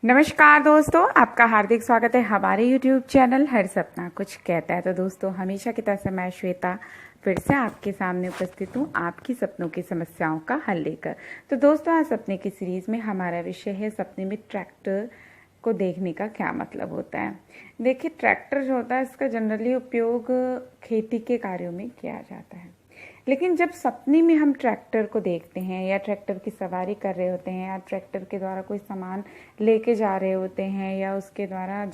नमस्कार दोस्तों, आपका हार्दिक स्वागत है हमारे YouTube चैनल हर सपना कुछ कहता है। तो दोस्तों, हमेशा की तरह से मैं श्वेता फिर से आपके सामने उपस्थित हूँ आपकी सपनों की समस्याओं का हल लेकर। तो दोस्तों, आज सपने की सीरीज़ में हमारा विषय है सपने में ट्रैक्टर को देखने का क्या मतलब होता है। देखिए, ट्रैक्टर जो होता है इसका जनरली उपयोग खेती के कार्यों में किया जाता है, लेकिन जब सपने में हम ट्रैक्टर को देखते हैं या ट्रैक्टर की सवारी कर रहे होते हैं या ट्रैक्टर के द्वारा कोई सामान लेके जा रहे होते हैं या उसके द्वारा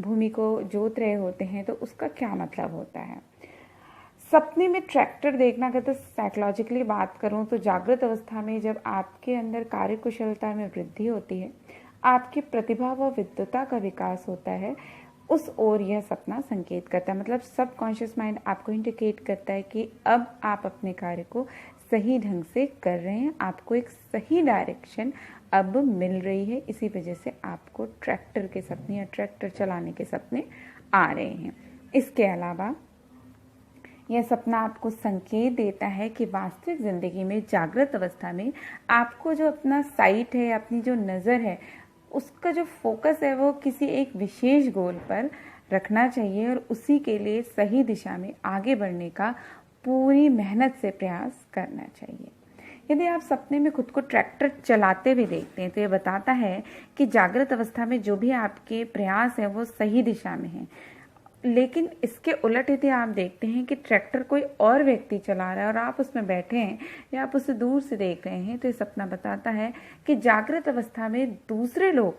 भूमि को जोत रहे होते हैं, तो उसका क्या मतलब होता है। सपने में ट्रैक्टर देखना, अगर तो साइकोलॉजिकली बात करूं तो जागृत अवस्था में जब आपके अंदर कार्यकुशलता में वृद्धि होती है, आपकी प्रतिभा व विद्वता का विकास होता है, उस ओर यह सपना संकेत करता है। मतलब सबकॉन्शियस माइंड आपको इंडिकेट करता है कि अब आप अपने कार्य को सही ढंग से कर रहे हैं, आपको एक सही डायरेक्शन अब मिल रही है। इसी वजह से आपको ट्रैक्टर के सपने या ट्रैक्टर चलाने के सपने आ रहे हैं। इसके अलावा यह सपना आपको संकेत देता है कि वास्तविक ज़िंदगी में जागृत अवस्था में आपको जो अपना साइट है, अपनी जो नज़र है, उसका जो फोकस है वो किसी एक विशेष गोल पर रखना चाहिए और उसी के लिए सही दिशा में आगे बढ़ने का पूरी मेहनत से प्रयास करना चाहिए। यदि आप सपने में खुद को ट्रैक्टर चलाते हुए देखते हैं तो ये बताता है कि जागृत अवस्था में जो भी आपके प्रयास हैं वो सही दिशा में हैं। लेकिन इसके उलट यदि आप देखते हैं कि ट्रैक्टर कोई और व्यक्ति चला रहा है और आप उसमें बैठे हैं या आप उसे दूर से देख रहे हैं, तो ये सपना बताता है कि जागृत अवस्था में दूसरे लोग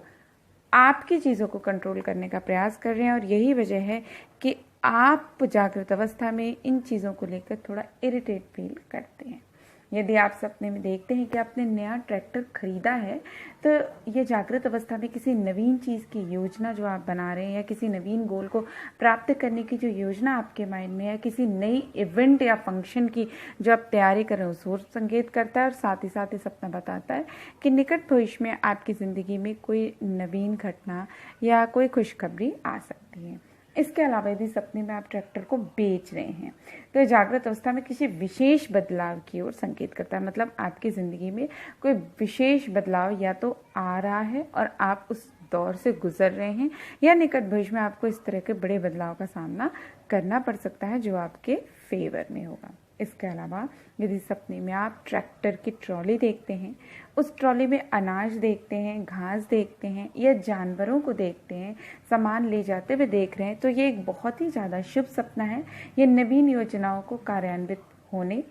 आपकी चीज़ों को कंट्रोल करने का प्रयास कर रहे हैं और यही वजह है कि आप जागृत अवस्था में इन चीज़ों को लेकर थोड़ा इरिटेट फील करते हैं। यदि आप सपने में देखते हैं कि आपने नया ट्रैक्टर खरीदा है, तो ये जागृत अवस्था में किसी नवीन चीज़ की योजना जो आप बना रहे हैं या किसी नवीन गोल को प्राप्त करने की जो योजना आपके माइंड में है, किसी नई इवेंट या फंक्शन की जो आप तैयारी कर रहे हो, उस ओर संकेत करता है। और साथ ही साथ ये सपना बताता है कि निकट भविष्य में आपकी ज़िंदगी में कोई नवीन घटना या कोई खुशखबरी आ सकती है। इसके अलावा यदि सपने में आप ट्रैक्टर को बेच रहे हैं तो जागृत अवस्था में किसी विशेष बदलाव की ओर संकेत करता है। मतलब आपकी ज़िंदगी में कोई विशेष बदलाव या तो आ रहा है और आप उस दौर से गुजर रहे हैं, या निकट भविष्य में आपको इस तरह के बड़े बदलाव का सामना करना पड़ सकता है जो आपके फेवर में होगा। इसके अलावा यदि सपने में आप ट्रैक्टर की ट्रॉली देखते हैं, उस ट्रॉली में अनाज देखते हैं, घास देखते हैं या जानवरों को देखते हैं, सामान ले जाते हुए देख रहे हैं, तो ये एक बहुत ही ज़्यादा शुभ सपना है। ये नवीन योजनाओं को कार्यान्वित होने,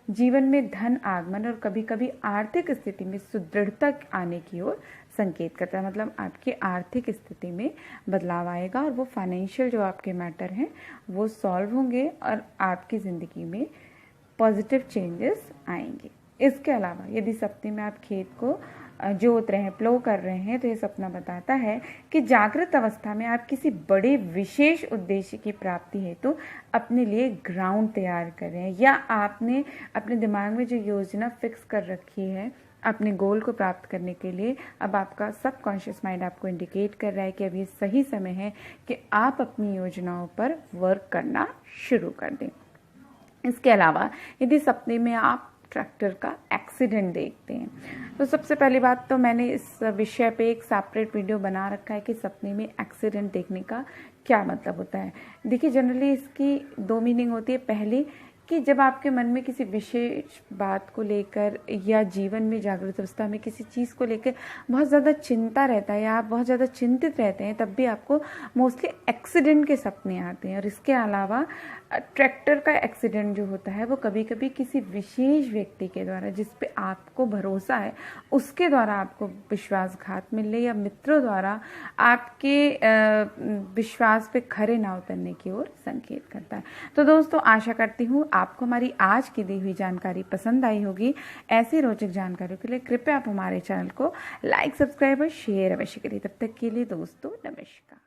जीवन में धन आगमन और कभी कभी आर्थिक स्थिति में सुदृढ़ता आने की ओर संकेत करता है। मतलब आपकी आर्थिक स्थिति में बदलाव आएगा और वो फाइनेंशियल जो आपके मैटर हैं वो सॉल्व होंगे और आपकी ज़िंदगी में पॉजिटिव चेंजेस आएंगे। इसके अलावा यदि सपने में आप खेत को जोत रहे हैं, प्लो कर रहे हैं, तो ये सपना बताता है कि जागृत अवस्था में आप किसी बड़े विशेष उद्देश्य की प्राप्ति हेतु तो अपने लिए ग्राउंड तैयार कर रहे हैं, या आपने अपने दिमाग में जो योजना फिक्स कर रखी है अपने गोल को प्राप्त करने के लिए, अब आपका सबकॉन्शियस माइंड आपको इंडिकेट कर रहा है कि अब ये सही समय है कि आप अपनी योजनाओं पर वर्क करना शुरू कर दें। इसके अलावा यदि सपने में आप ट्रैक्टर का एक्सीडेंट देखते हैं तो सबसे पहली बात तो मैंने इस विषय पे एक सेपरेट वीडियो बना रखा है कि सपने में एक्सीडेंट देखने का क्या मतलब होता है। देखिए, जनरली इसकी दो मीनिंग होती है। पहली कि जब आपके मन में किसी विशेष बात को लेकर या जीवन में जागृत अवस्था में किसी चीज़ को लेकर बहुत ज़्यादा चिंता रहता है या आप बहुत ज़्यादा चिंतित रहते हैं, तब भी आपको मोस्टली एक्सीडेंट के सपने आते हैं। और इसके अलावा ट्रैक्टर का एक्सीडेंट जो होता है वो कभी कभी किसी विशेष व्यक्ति के द्वारा, जिस पे आपको भरोसा है, उसके द्वारा आपको विश्वासघात मिलने या मित्रों द्वारा आपके विश्वास पे खरे ना उतरने की ओर संकेत करता है। तो दोस्तों, आशा करती हूँ आपको हमारी आज की दी हुई जानकारी पसंद आई होगी। ऐसी रोचक जानकारियों के लिए कृपया आप हमारे चैनल को लाइक, सब्सक्राइब और शेयर अवश्य करिए। तब तक के लिए दोस्तों, नमस्कार।